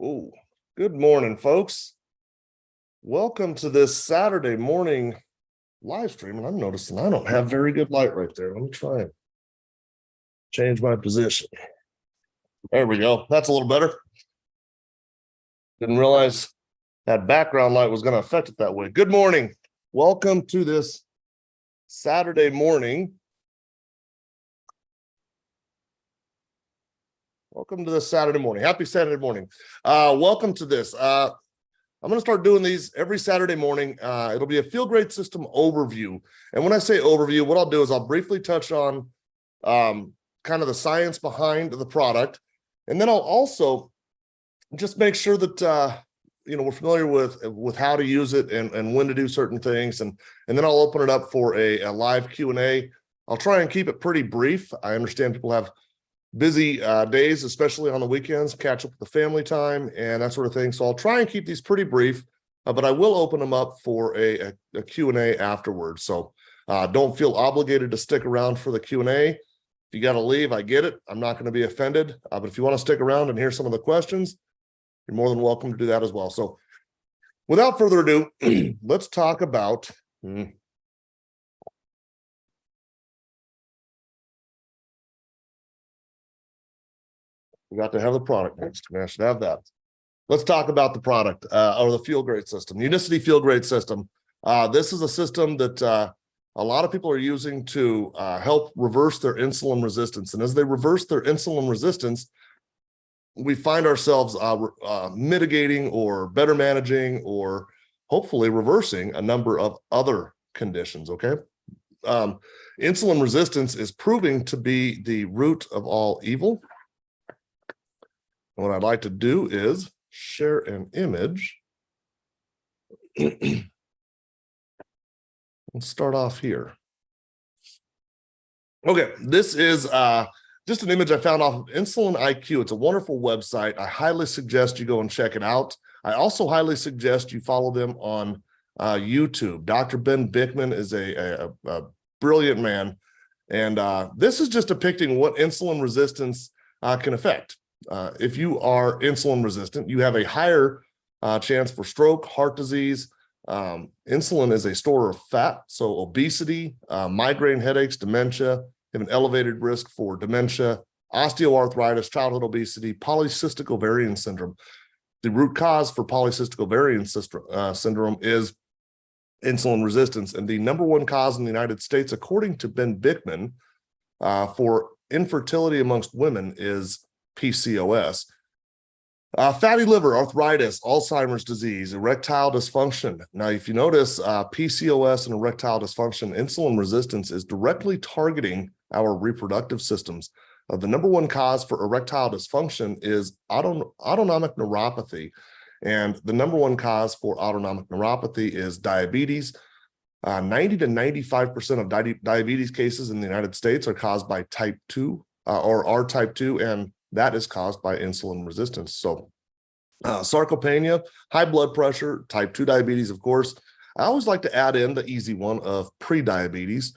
Oh, good morning, folks. Welcome to this Saturday morning live stream. And I'm noticing I don't have very good light right there. Let me try and change my position. There we go. That's a little better. Didn't realize that background light was going to affect it that way. Good morning. Welcome to this Saturday morning. Welcome to this Saturday morning. Happy Saturday morning. Welcome to this. I'm going to start doing these every Saturday morning. It'll be a Feel Great System overview. And when I say overview, what I'll do is I'll briefly touch on kind of the science behind the product. And then I'll also just make sure that we're familiar with how to use it and when to do certain things. And then I'll open it up for a live Q&A. I'll try and keep it pretty brief. I understand people have busy days, especially on the weekends, catch up with the family time and that sort of thing. So I'll try and keep these pretty brief, but I will open them up for a Q&A afterwards. So don't feel obligated to stick around for the Q&A. If you got to leave, I get it. I'm not going to be offended. But if you want to stick around and hear some of the questions, you're more than welcome to do that as well. So without further ado, let's talk about we got to have the product next. I should have that. Let's talk about the product or the Feel Great System, Unicity Feel Great System. This is a system that a lot of people are using to help reverse their insulin resistance. And as they reverse their insulin resistance, we find ourselves mitigating or better managing or hopefully reversing a number of other conditions, okay? Insulin resistance is proving to be the root of all evil. What I'd like to do is share an image. Let's start off here. Okay, this is just an image I found off of Insulin IQ. It's a wonderful website. I highly suggest you go and check it out. I also highly suggest you follow them on YouTube. Dr. Ben Bickman is a brilliant man. And this is just depicting what insulin resistance can affect. If you are insulin resistant, you have a higher chance for stroke, heart disease. Insulin is a store of fat, so obesity, migraine headaches, dementia, have an elevated risk for dementia, osteoarthritis, childhood obesity, polycystic ovarian syndrome. The root cause for polycystic ovarian syndrome is insulin resistance, and the number one cause in the United States, according to Ben Bickman, for infertility amongst women is PCOS. Fatty liver, arthritis, Alzheimer's disease, erectile dysfunction. Now, if you notice, PCOS and erectile dysfunction, insulin resistance is directly targeting our reproductive systems. The number one cause for erectile dysfunction is autonomic neuropathy. And the number one cause for autonomic neuropathy is diabetes. 90 to 95% of diabetes cases in the United States are caused by type 2 or are type 2, and that is caused by insulin resistance. So sarcopenia, high blood pressure, type 2 diabetes, of course. I always like to add in the easy one of pre-diabetes,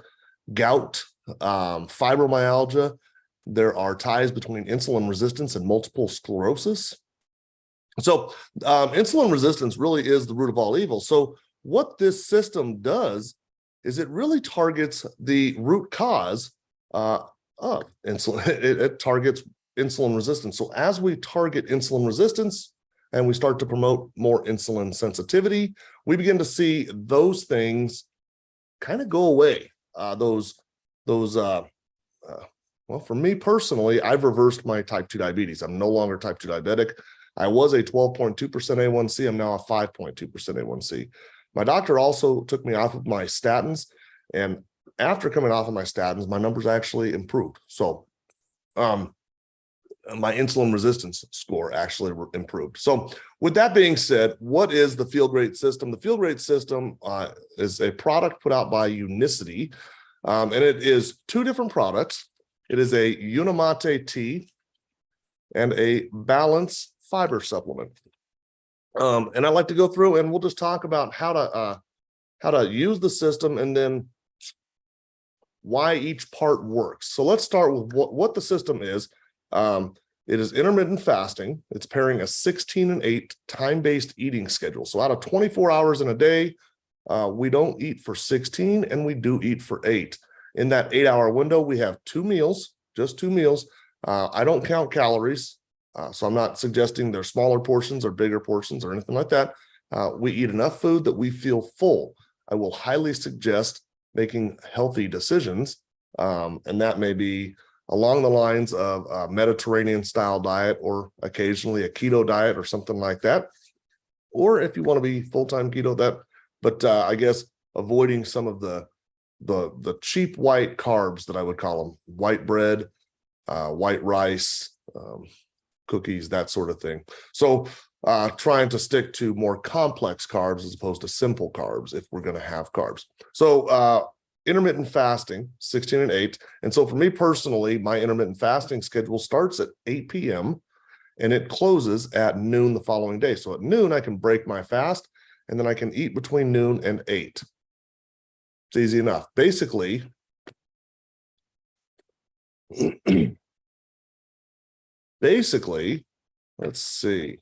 gout, fibromyalgia. There are ties between insulin resistance and multiple sclerosis. So insulin resistance really is the root of all evil. So what this system does is it really targets the root cause of insulin. It targets insulin resistance. So as we target insulin resistance and we start to promote more insulin sensitivity, we begin to see those things kind of go away. Well, for me personally, I've reversed my type 2 diabetes. I'm no longer type 2 diabetic. I was a 12.2% A1C. I'm now a 5.2% A1C. My doctor also took me off of my statins. And after coming off of my statins, my numbers actually improved. So, my insulin resistance score actually improved. So with that being said, what is the Feel Great System? The Feel Great System is a product put out by Unicity, and it is two different products. It is a Unimate tea and a Balance fiber supplement. And I'd like to go through and we'll just talk about how to use the system and then why each part works. So let's start with what the system is. It is intermittent fasting. It's pairing a 16 and 8 time-based eating schedule. So out of 24 hours in a day, we don't eat for 16 and we do eat for 8. In that 8-hour window, we have 2 meals, just 2 meals. I don't count calories, so I'm not suggesting they're smaller portions or bigger portions or anything like that. We eat enough food that we feel full. I will highly suggest making healthy decisions, and that may be along the lines of a Mediterranean style diet or occasionally a keto diet or something like that. Or if you want to be full-time keto, but I guess avoiding some of the cheap white carbs that I would call them, white bread, white rice, cookies, that sort of thing. So trying to stick to more complex carbs as opposed to simple carbs if we're going to have carbs. So intermittent fasting, 16 and 8. And so for me personally, my intermittent fasting schedule starts at 8 p.m. and it closes at noon the following day. So at noon, I can break my fast and then I can eat between noon and 8. It's easy enough. Basically, let's see.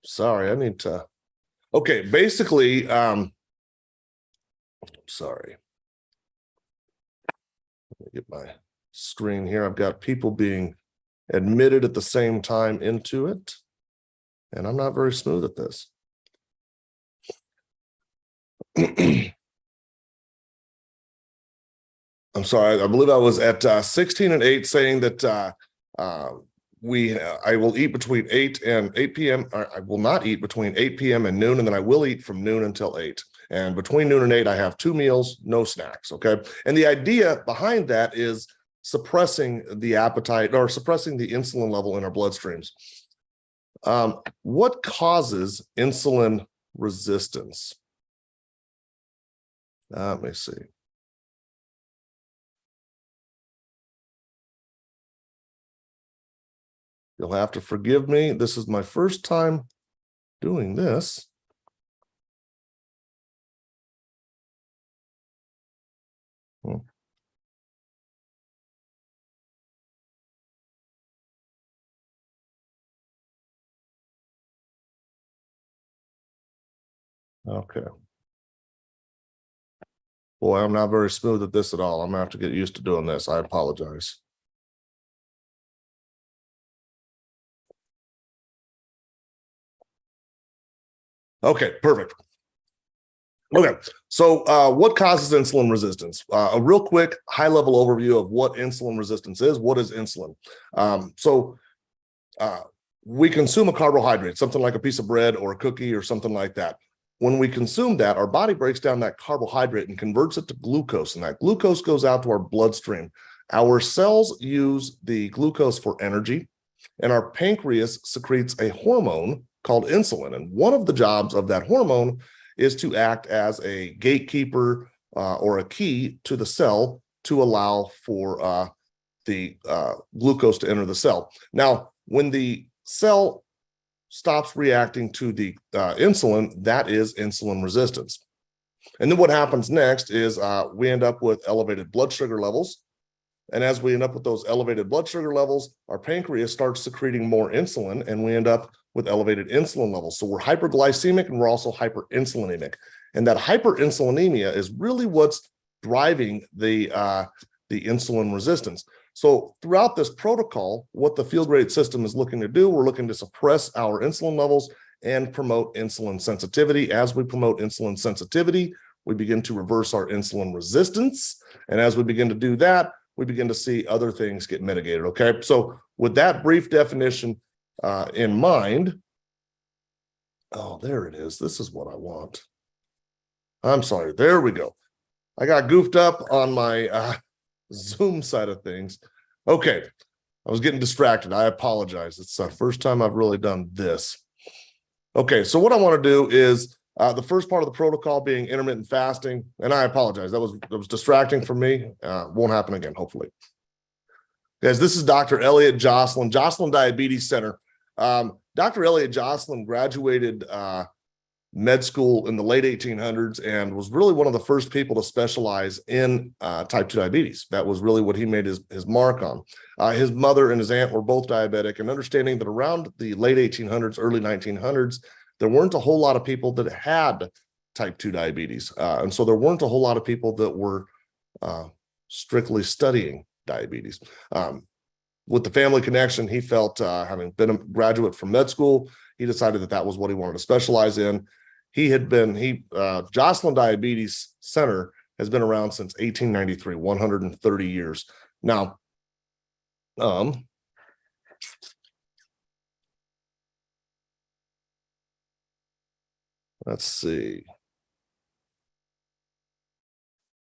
Sorry, I need to. Okay, basically, sorry. Let me get my screen here. I've got people being admitted at the same time into it, and I'm not very smooth at this. I'm sorry, I believe I was at 16 and 8 saying that I will eat between 8 and 8 p.m. I will not eat between 8 p.m. and noon, and then I will eat from noon until 8. And between noon and 8, I have 2 meals, no snacks, okay? And the idea behind that is suppressing the appetite or suppressing the insulin level in our bloodstreams. What causes insulin resistance? Let me see. You'll have to forgive me. This is my first time doing this. Okay. Boy, I'm not very smooth at this at all. I'm gonna have to get used to doing this. I apologize. Okay, perfect. Okay, so what causes insulin resistance? A real quick high-level overview of what insulin resistance is. What is insulin? We consume a carbohydrate, something like a piece of bread or a cookie or something like that. When we consume that, our body breaks down that carbohydrate and converts it to glucose, and that glucose goes out to our bloodstream. Our cells use the glucose for energy, and our pancreas secretes a hormone called insulin. And one of the jobs of that hormone is to act as a gatekeeper or a key to the cell to allow for the glucose to enter the cell. Now, when the cell stops reacting to the insulin, that is insulin resistance. And then what happens next is we end up with elevated blood sugar levels. And as we end up with those elevated blood sugar levels, our pancreas starts secreting more insulin, and we end up with elevated insulin levels. So we're hyperglycemic and we're also hyperinsulinemic. And that hyperinsulinemia is really what's driving the insulin resistance. So throughout this protocol, what the Feel Great system is looking to do, we're looking to suppress our insulin levels and promote insulin sensitivity. As we promote insulin sensitivity, we begin to reverse our insulin resistance. And as we begin to do that, we begin to see other things get mitigated, okay? So with that brief definition in mind, oh, there it is. This is what I want. I'm sorry, there we go. I got goofed up on my Zoom side of things. Okay, I was getting distracted. I apologize. It's the first time I've really done this. Okay, so what I want to do is the first part of the protocol being intermittent fasting, and I apologize. That was distracting for me. Won't happen again, hopefully. Guys, this is Dr. Elliot Jocelyn, Jocelyn Diabetes Center. Dr. Elliot Jocelyn graduated med school in the late 1800s and was really one of the first people to specialize in type 2 diabetes. That was really what he made his mark on. His mother and his aunt were both diabetic, and understanding that around the late 1800s, early 1900s, there weren't a whole lot of people that had type 2 diabetes. And so there weren't a whole lot of people that were strictly studying diabetes. With the family connection, he felt, having been a graduate from med school, he decided that that was what he wanted to specialize in. Joslin Diabetes Center has been around since 1893, 130 years. Now, let's see.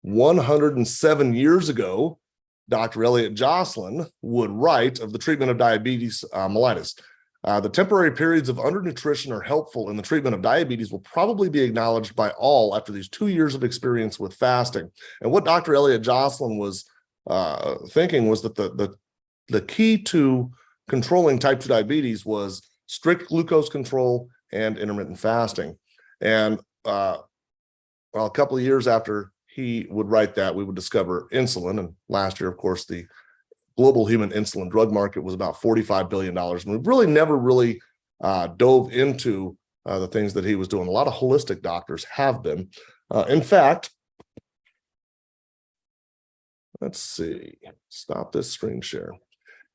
107 years ago, Dr. Elliot Joslin would write of the treatment of diabetes mellitus. The temporary periods of undernutrition are helpful in the treatment of diabetes will probably be acknowledged by all after these 2 years of experience with fasting. And what Dr. Elliot Joslin was thinking was that the key to controlling type 2 diabetes was strict glucose control and intermittent fasting. And a couple of years after he would write that, we would discover insulin. And last year, of course, the global human insulin drug market was about $45 billion. And we really never dove into the things that he was doing. A lot of holistic doctors have been. In fact, let's see, stop this screen share.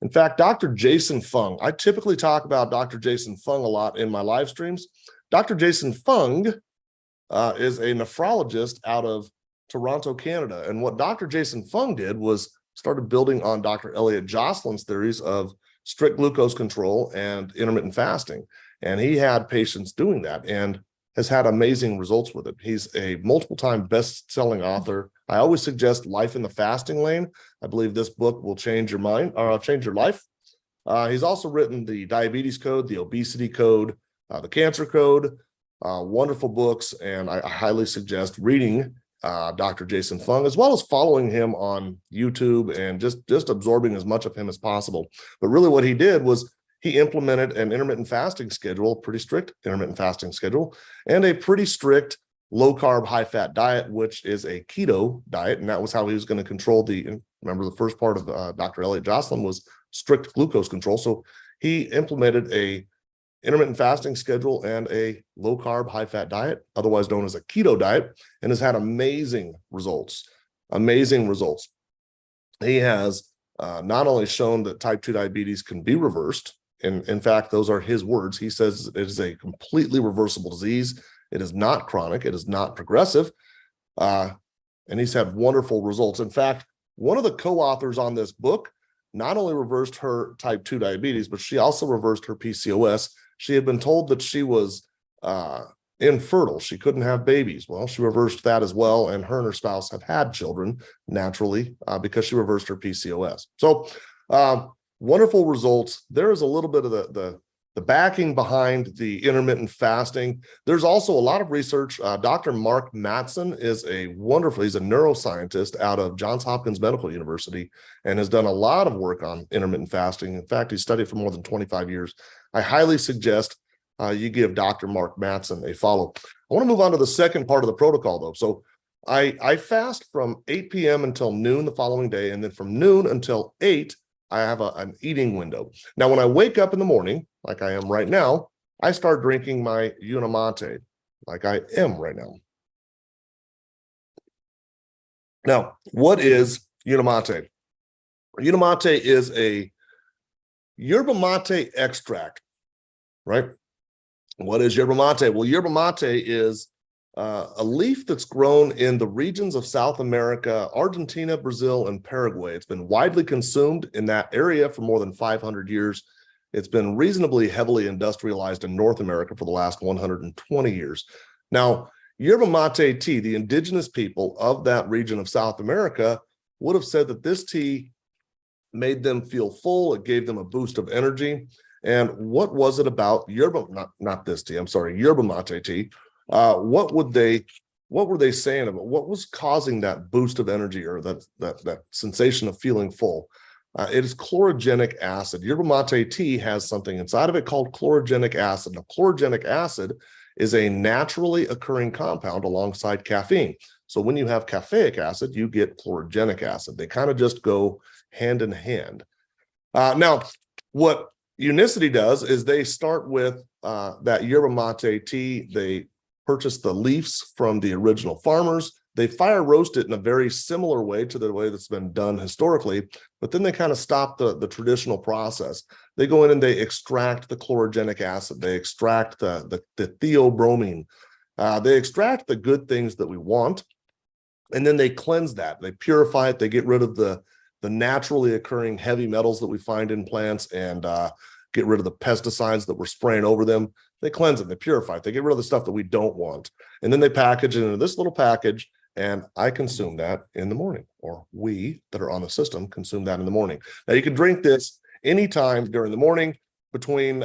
In fact, Dr. Jason Fung, I typically talk about Dr. Jason Fung a lot in my live streams. Dr. Jason Fung is a nephrologist out of Toronto, Canada. And what Dr. Jason Fung did was started building on Dr. Elliot Joslin's theories of strict glucose control and intermittent fasting. And he had patients doing that and has had amazing results with it. He's a multiple-time best-selling author. I always suggest Life in the Fasting Lane. I believe this book will change your mind or change your life. He's also written the Diabetes Code, the Obesity Code, the Cancer Code, wonderful books. And I highly suggest reading Dr. Jason Fung, as well as following him on YouTube and just absorbing as much of him as possible. But really what he did was he implemented an intermittent fasting schedule, a pretty strict intermittent fasting schedule, and a pretty strict low-carb, high-fat diet, which is a keto diet. And that was how he was going to control remember the first part of Dr. Elliot Joslin was strict glucose control. So he implemented a intermittent fasting schedule and a low-carb, high-fat diet, otherwise known as a keto diet, and has had amazing results. Amazing results. He has not only shown that type 2 diabetes can be reversed, and in fact, those are his words. He says it is a completely reversible disease. It is not chronic. It is not progressive. And he's had wonderful results. In fact, one of the co-authors on this book not only reversed her type 2 diabetes, but she also reversed her PCOS. She had been told that she was infertile. She couldn't have babies. Well, she reversed that as well. And her spouse have had children naturally because she reversed her PCOS. So wonderful results. There is a little bit of the backing behind the intermittent fasting. There's also a lot of research. Dr. Mark Mattson is he's a neuroscientist out of Johns Hopkins Medical University and has done a lot of work on intermittent fasting. In fact, he studied for more than 25 years. I highly suggest you give Dr. Mark Mattson a follow. I want to move on to the second part of the protocol, though. So I fast from 8 p.m. until noon the following day, and then from noon until 8, I have an eating window. Now, when I wake up in the morning, like I am right now, I start drinking my Unicity, like I am right now. Now, what is Unicity? Unicity is a yerba mate extract, right? What is yerba mate? Well, yerba mate is a leaf that's grown in the regions of South America, Argentina, Brazil, and Paraguay. It's been widely consumed in that area for more than 500 years. It's been reasonably heavily industrialized in North America for the last 120 years. Now, yerba mate tea, the indigenous people of that region of South America would have said that this tea made them feel full. It gave them a boost of energy. And what was it about yerba, not this tea, I'm sorry, yerba mate tea? What were they saying about what was causing that boost of energy or that sensation of feeling full? It is chlorogenic acid. Yerba mate tea has something inside of it called chlorogenic acid. Now, chlorogenic acid is a naturally occurring compound alongside caffeine. So when you have caffeic acid, you get chlorogenic acid. They kind of just go hand in hand. Now, what Unicity does is they start with that yerba mate tea. They purchase the leaves from the original farmers. They fire roast it in a very similar way to the way that's been done historically, but then they kind of stop the traditional process. They go in and they extract the chlorogenic acid. They extract the theobromine. They extract the good things that we want, and then they cleanse that. They purify it. They get rid of the naturally occurring heavy metals that we find in plants and get rid of the pesticides that we're spraying over them. They cleanse it. They purify it. They get rid of the stuff that we don't want. And then they package it into this little package, and I consume that in the morning, or we that are on the system consume that in the morning. Now, you can drink this anytime during the morning between,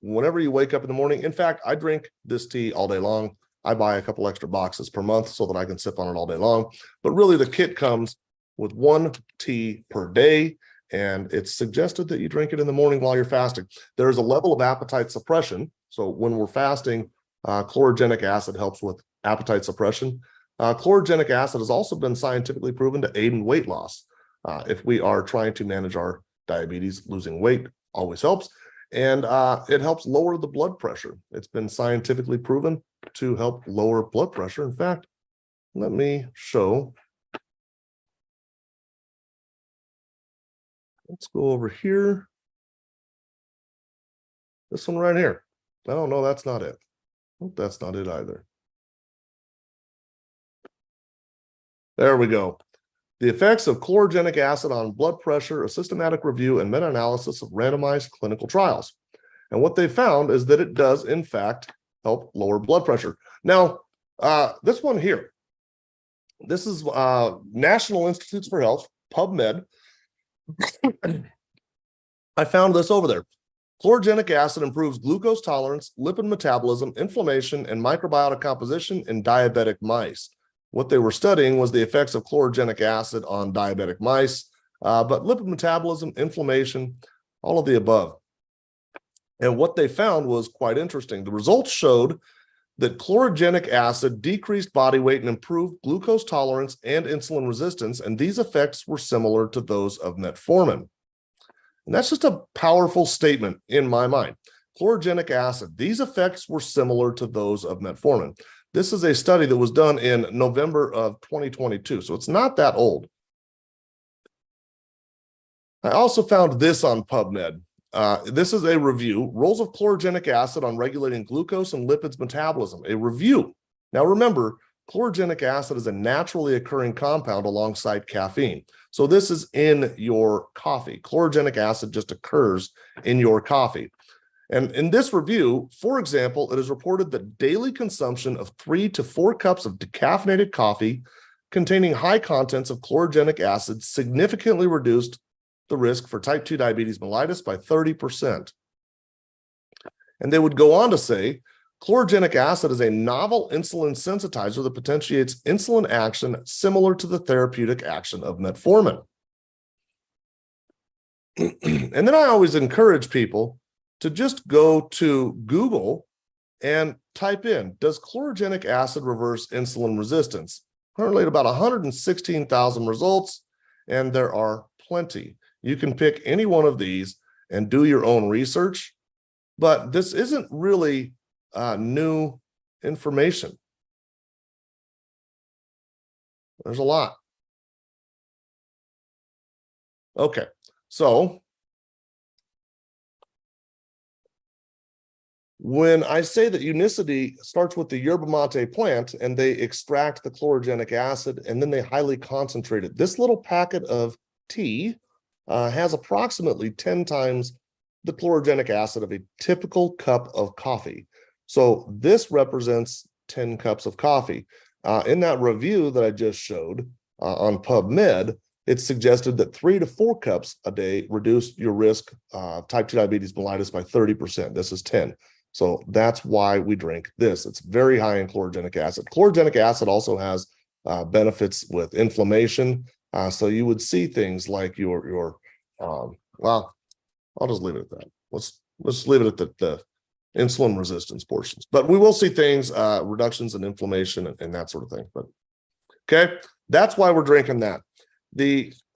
whenever you wake up in the morning. In fact, I drink this tea all day long. I buy a couple extra boxes per month so that I can sip on it all day long. But really, the kit comes with 1 tea per day, and it's suggested that you drink it in the morning while you're fasting. There's a level of appetite suppression. So when we're fasting, chlorogenic acid helps with appetite suppression. Chlorogenic acid has also been scientifically proven to aid in weight loss. If we are trying to manage our diabetes, losing weight always helps. And it helps lower the blood pressure. It's been scientifically proven to help lower blood pressure. In fact, let me show. Let's go over here. This one right here. Oh, no, that's not it. Oh, that's not it either. There we go. The effects of chlorogenic acid on blood pressure, a systematic review and meta-analysis of randomized clinical trials. And what they found is that it does, in fact, help lower blood pressure. Now, this one here, this is National Institutes for Health, PubMed. I found this over there. Chlorogenic acid improves glucose tolerance, lipid metabolism, inflammation, and microbiota composition in diabetic mice. What they were studying was the effects of chlorogenic acid on diabetic mice, but lipid metabolism, inflammation, all of the above. And what they found was quite interesting. The results showed that chlorogenic acid decreased body weight and improved glucose tolerance and insulin resistance, and these effects were similar to those of metformin. And that's just a powerful statement in my mind. Chlorogenic acid, these effects were similar to those of metformin. This is a study that was done in November of 2022, so it's not that old. I also found this on PubMed. This is a review, roles of chlorogenic acid on regulating glucose and lipids metabolism, a review. Now remember, chlorogenic acid is a naturally occurring compound alongside caffeine. So this is in your coffee. Chlorogenic acid just occurs in your coffee. And in this review, for example, it is reported that daily consumption of 3 to 4 cups of decaffeinated coffee containing high contents of chlorogenic acid significantly reduced the risk for type 2 diabetes mellitus by 30%. And they would go on to say, chlorogenic acid is a novel insulin sensitizer that potentiates insulin action similar to the therapeutic action of metformin. And then I always encourage people to just go to Google and type in, does chlorogenic acid reverse insulin resistance? Currently at about 116,000 results, and there are plenty. You can pick any one of these and do your own research, but this isn't really new information. There's a lot. Okay, so when I say that Unicity starts with the yerba mate plant and they extract the chlorogenic acid and then they highly concentrate it, this little packet of tea has approximately 10 times the chlorogenic acid of a typical cup of coffee. So this represents 10 cups of coffee. In that review that I just showed on PubMed, it suggested that 3 to 4 cups a day reduce your risk type 2 diabetes mellitus by 30%. This is 10. So that's why we drink this. It's very high in chlorogenic acid. Chlorogenic acid also has benefits with inflammation. So you would see things like well, I'll just leave it at that. Let's leave it at the insulin resistance portions. But we will see things, reductions in inflammation and that sort of thing. But okay, that's why we're drinking that.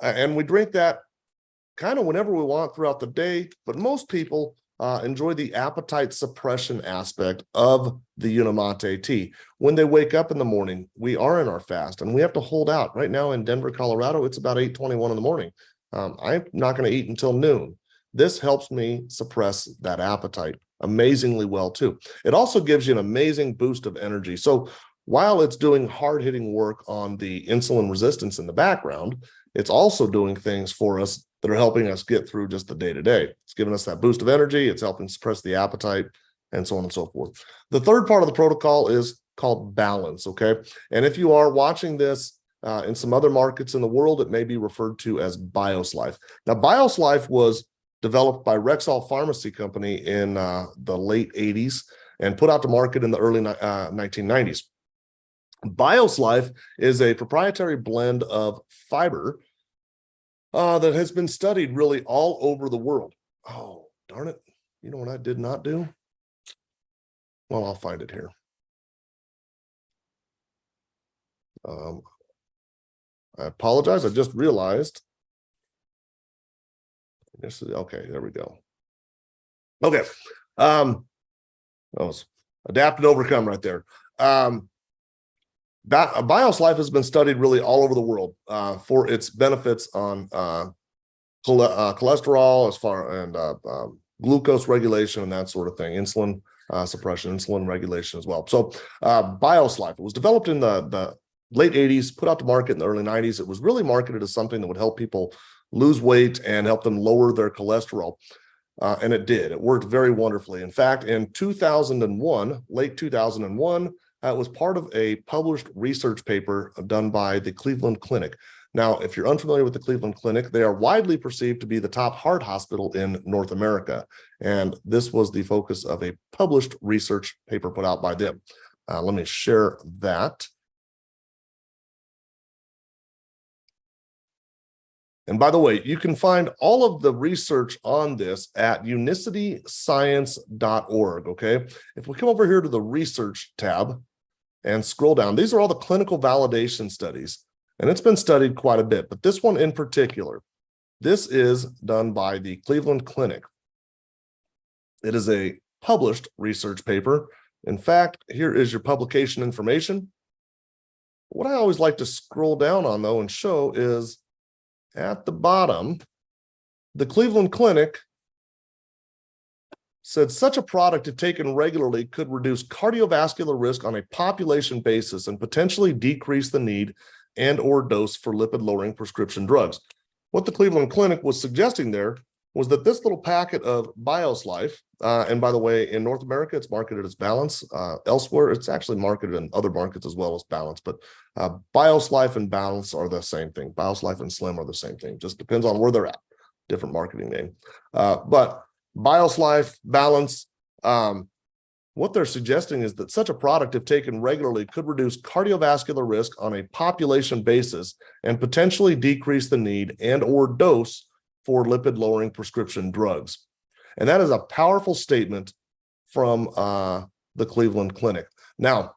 And we drink that kind of whenever we want throughout the day, but most people enjoy the appetite suppression aspect of the Unimate tea. When they wake up in the morning, we are in our fast and we have to hold out. Right now in Denver, Colorado, it's about 8:21 in the morning. I'm not going to eat until noon. This helps me suppress that appetite amazingly well too. It also gives you an amazing boost of energy. So while it's doing hard-hitting work on the insulin resistance in the background, it's also doing things for us that are helping us get through just the day-to-day. It's giving us that boost of energy. It's helping suppress the appetite and so on and so forth. The third part of the protocol is called balance, okay? And if you are watching this in some other markets in the world, it may be referred to as BioSlife. Now, BioSlife was developed by Rexall Pharmacy Company in the late 80s and put out to market in the early 1990s. BioSlife is a proprietary blend of fiber that has been studied really all over the world. Oh, darn it. You know what I did not do? Well, I'll find it here. I apologize. I just realized. Okay, there we go. Okay. That was adapt and overcome right there. BioSlife has been studied really all over the world for its benefits on cholesterol and glucose regulation and that sort of thing, insulin suppression, insulin regulation as well. So BioSlife, it was developed in the late 80s, put out to market in the early 90s. It was really marketed as something that would help people lose weight and help them lower their cholesterol. And it did. It worked very wonderfully. In fact, in 2001, late 2001, it was part of a published research paper done by the Cleveland Clinic. Now, if you're unfamiliar with the Cleveland Clinic, they are widely perceived to be the top heart hospital in North America. And this was the focus of a published research paper put out by them. Let me share that. And by the way, you can find all of the research on this at unicityscience.org, okay? If we come over here to the research tab and scroll down, these are all the clinical validation studies, and it's been studied quite a bit, but this one in particular, this is done by the Cleveland Clinic. It is a published research paper. In fact, here is your publication information. What I always like to scroll down on, though, and show is at the bottom, the Cleveland Clinic said such a product, if taken regularly, could reduce cardiovascular risk on a population basis and potentially decrease the need and or dose for lipid-lowering prescription drugs. What the Cleveland Clinic was suggesting there was that this little packet of BioSlife, and by the way, in North America, it's marketed as Balance. Elsewhere, it's actually marketed in other markets as well as Balance, but BioSlife and Balance are the same thing. BioSlife and Slim are the same thing. Just depends on where they're at. Different marketing name. But BioSlife, Balance, what they're suggesting is that such a product, if taken regularly, could reduce cardiovascular risk on a population basis and potentially decrease the need and or dose for lipid-lowering prescription drugs. And that is a powerful statement from the Cleveland Clinic. Now,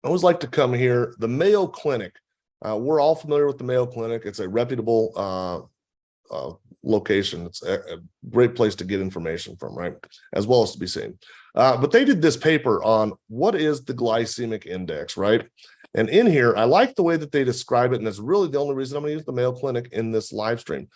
I always like to come here. The Mayo Clinic, we're all familiar with the Mayo Clinic. It's a reputable location. It's a great place to get information from, right? As well as to be seen. But they did this paper on what is the glycemic index, right? And in here, I like the way that they describe it, and that's really the only reason I'm going to use the Mayo Clinic in this live stream.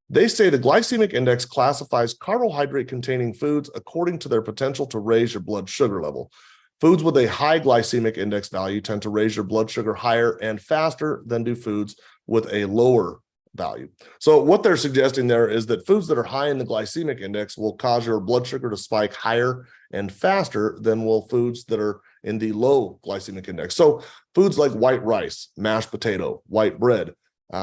They say the glycemic index classifies carbohydrate-containing foods according to their potential to raise your blood sugar level. Foods with a high glycemic index value tend to raise your blood sugar higher and faster than do foods with a lower value. So what they're suggesting there is that foods that are high in the glycemic index will cause your blood sugar to spike higher and faster than will foods that are in the low glycemic index. So foods like white rice, mashed potato, white bread,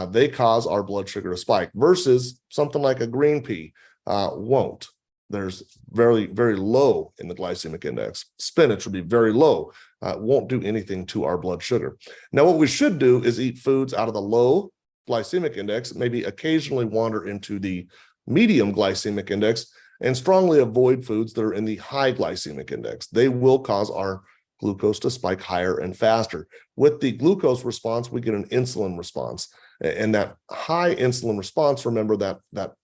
they cause our blood sugar to spike versus something like a green pea won't. There's very, very low in the glycemic index. Spinach would be very low. Won't do anything to our blood sugar. Now, what we should do is eat foods out of the low glycemic index, maybe occasionally wander into the medium glycemic index, and strongly avoid foods that are in the high glycemic index. They will cause our glucose to spike higher and faster. With the glucose response, we get an insulin response. And that high insulin response, remember that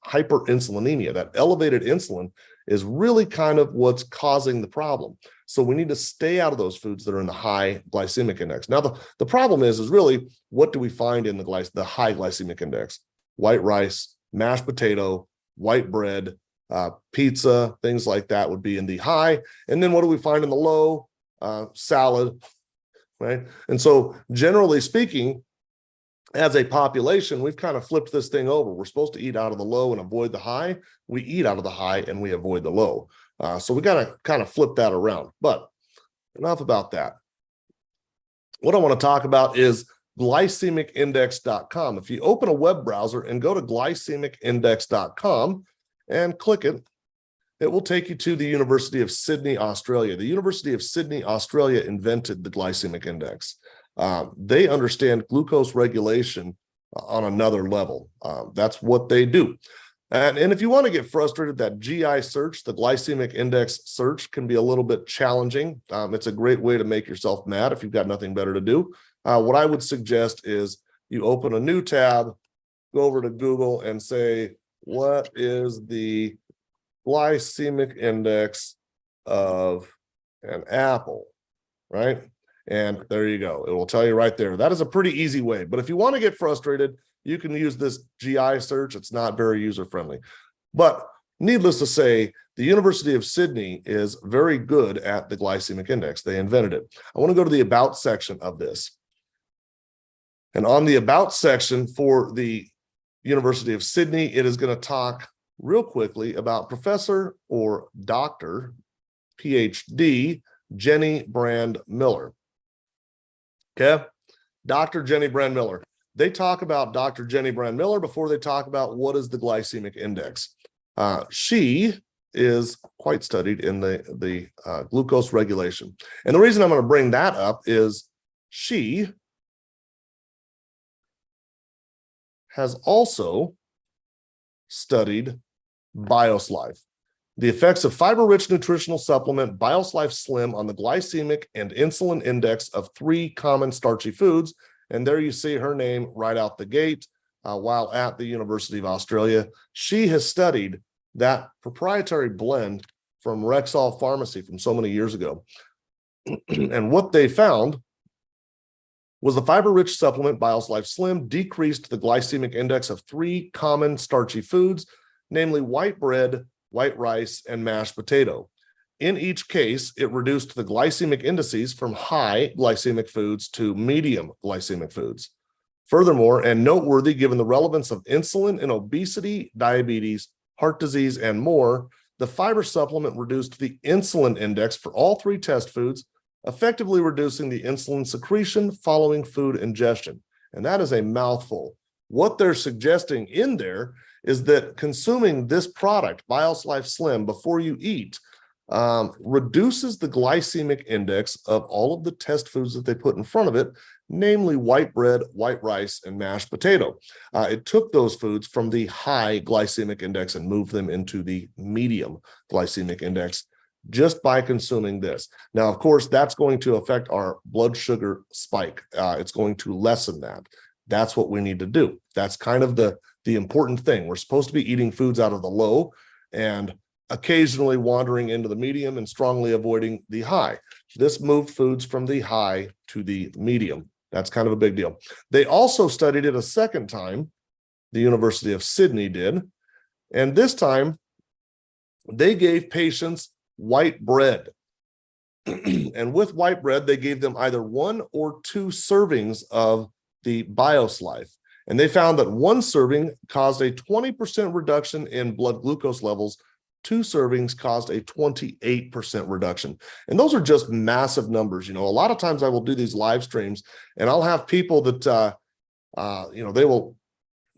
hyperinsulinemia, that elevated insulin is really kind of what's causing the problem. So we need to stay out of those foods that are in the high glycemic index. Now, the problem is really, what do we find in the high glycemic index? White rice, mashed potato, white bread, pizza, things like that would be in the high. And then what do we find in the low? Salad, right? And so generally speaking, as a population, we've kind of flipped this thing over. We're supposed to eat out of the low and avoid the high. We eat out of the high and we avoid the low. So we got to kind of flip that around. But enough about that. What I want to talk about is glycemicindex.com. If you open a web browser and go to glycemicindex.com and click it, it will take you to the University of Sydney, Australia. The University of Sydney, Australia invented the glycemic index. They understand glucose regulation on another level. That's what they do. And if you want to get frustrated, that GI search, the glycemic index search, can be a little bit challenging. It's a great way to make yourself mad if you've got nothing better to do. What I would suggest is you open a new tab, go over to Google and say, what is the glycemic index of an apple, right? And there you go. It will tell you right there. That is a pretty easy way. But if you want to get frustrated, you can use this GI search. It's not very user-friendly. But needless to say, the University of Sydney is very good at the glycemic index. They invented it. I want to go to the About section of this. And on the About section for the University of Sydney, it is going to talk real quickly about Professor or Dr. PhD Jenny Brand Miller. Okay, Dr. Jenny Brand Miller. They talk about Dr. Jenny Brand Miller before they talk about what is the glycemic index. She is quite studied in the glucose regulation. And the reason I'm going to bring that up is she has also studied BioSlife, the effects of fiber-rich nutritional supplement BioSlife Slim on the glycemic and insulin index of 3 common starchy foods. And there you see her name right out the gate. While at the University of Australia, she has studied that proprietary blend from Rexall Pharmacy from so many years ago. And what they found was the fiber-rich supplement BioSlife Slim decreased the glycemic index of 3 common starchy foods, namely white bread, white rice, and mashed potato. In each case, it reduced the glycemic indices from high glycemic foods to medium glycemic foods. Furthermore, and noteworthy given the relevance of insulin in obesity, diabetes, heart disease, and more, the fiber supplement reduced the insulin index for all 3 test foods, effectively reducing the insulin secretion following food ingestion. And that is a mouthful. What they're suggesting in there is that consuming this product, BioSlife Slim, before you eat, reduces the glycemic index of all of the test foods that they put in front of it, namely white bread, white rice, and mashed potato. It took those foods from the high glycemic index and moved them into the medium glycemic index just by consuming this. Now, of course, that's going to affect our blood sugar spike. It's going to lessen that. That's what we need to do. That's kind of the important thing. We're supposed to be eating foods out of the low and occasionally wandering into the medium and strongly avoiding the high. This moved foods from the high to the medium. That's kind of a big deal. They also studied it a second time, the University of Sydney did, and this time they gave patients white bread. And with white bread, they gave them either 1 or 2 servings of the BioSlife. And they found that 1 serving caused a 20% reduction in blood glucose levels. 2 servings caused a 28% reduction. And those are just massive numbers. You know, a lot of times I will do these live streams and I'll have people that, you know,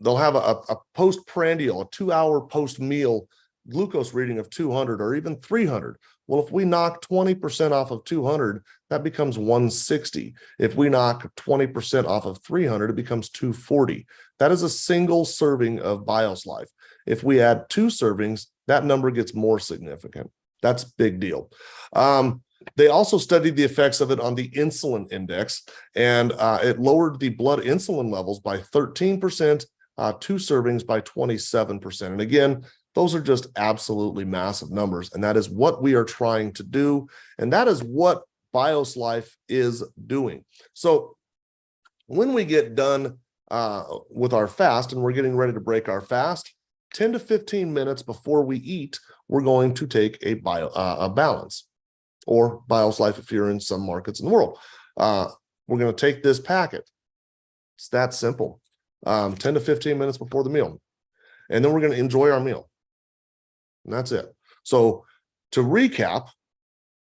they'll have a postprandial, a 2-hour post-meal glucose reading of 200 or even 300. Well, if we knock 20% off of 200, that becomes 160. If we knock 20% off of 300, it becomes 240. That is a single serving of BioSlife. If we add 2 servings, that number gets more significant. That's a big deal. They also studied the effects of it on the insulin index, and it lowered the blood insulin levels by 13%, 2 servings by 27%. And again, those are just absolutely massive numbers. And that is what we are trying to do. And that is what BIOS Life is doing. So when we get done with our fast and we're getting ready to break our fast, 10 to 15 minutes before we eat, we're going to take a balance, or BIOS Life if you're in some markets in the world. We're going to take this packet. It's that simple. 10 to 15 minutes before the meal. And then we're going to enjoy our meal. And that's it. So to recap,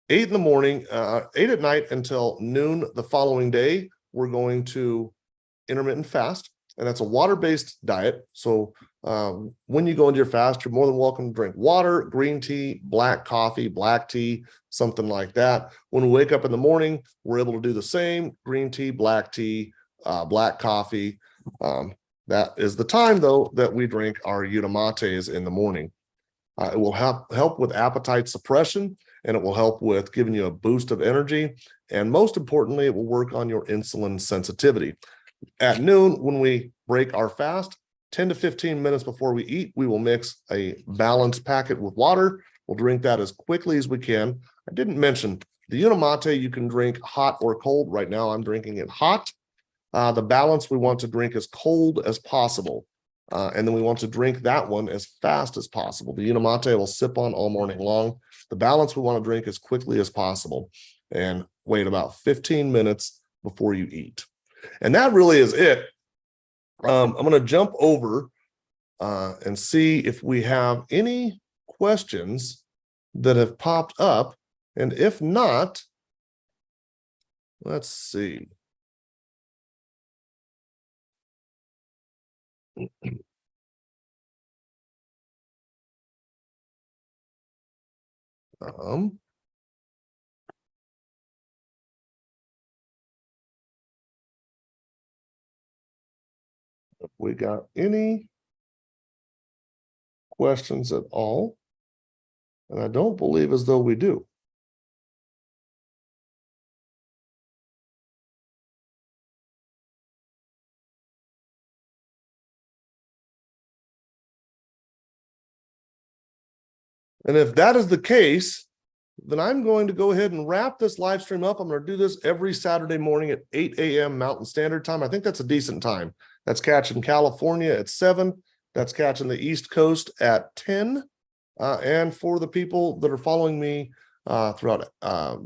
8 in the morning, 8 at night until noon the following day, we're going to intermittent fast. And that's a water-based diet. So when you go into your fast, you're more than welcome to drink water, green tea, black coffee, black tea, something like that. When we wake up in the morning, we're able to do the same: green tea, black coffee. That is the time, though, that we drink our Unimates in the morning. It will help with appetite suppression, and it will help with giving you a boost of energy. And most importantly, it will work on your insulin sensitivity. At noon, when we break our fast, 10 to 15 minutes before we eat, we will mix a balanced packet with water. We'll drink that as quickly as we can. I didn't mention the Unimate you can drink hot or cold. Right now, I'm drinking it hot. The balance we want to drink as cold as possible. And then we want to drink that one as fast as possible. The Unimate will sip on all morning long. The balance we want to drink as quickly as possible, and wait about 15 minutes before you eat. And that really is it. I'm going to jump over and see if we have any questions that have popped up. And if not, let's see. If we got any questions at all, and I don't believe as though we do. And if that is the case, then I'm going to go ahead and wrap this live stream up. I'm going to do this every Saturday morning at 8 a.m. Mountain Standard Time. I think that's a decent time. That's catching California at 7. That's catching the East Coast at 10. And for the people that are following me throughout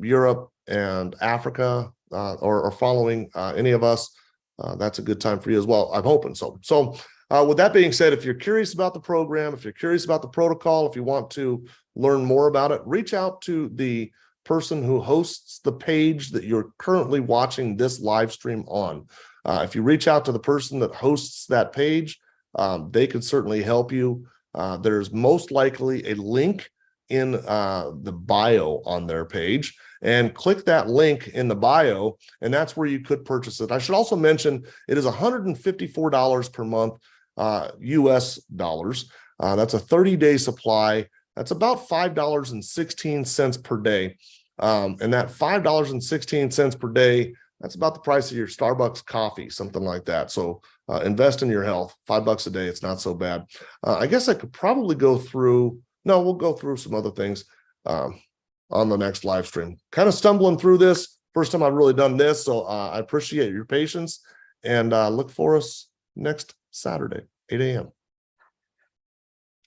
Europe and Africa, or following any of us, that's a good time for you as well. I'm hoping so. So with that being said, if you're curious about the program, if you're curious about the protocol, if you want to learn more about it, reach out to the person who hosts the page that you're currently watching this live stream on. If you reach out to the person that hosts that page, they could certainly help you. There's most likely a link in the bio on their page, and click that link in the bio, and that's where you could purchase it. I should also mention it is $154 per month, US dollars. That's a 30-day supply. That's about $5.16 per day. And that $5.16 per day, that's about the price of your Starbucks coffee, something like that. So invest in your health. $5 a day, it's not so bad. I guess I could probably go through, no, we'll go through some other things on the next live stream. Kind of stumbling through this. First time I've really done this, so I appreciate your patience, and look for us next Saturday, 8 a.m.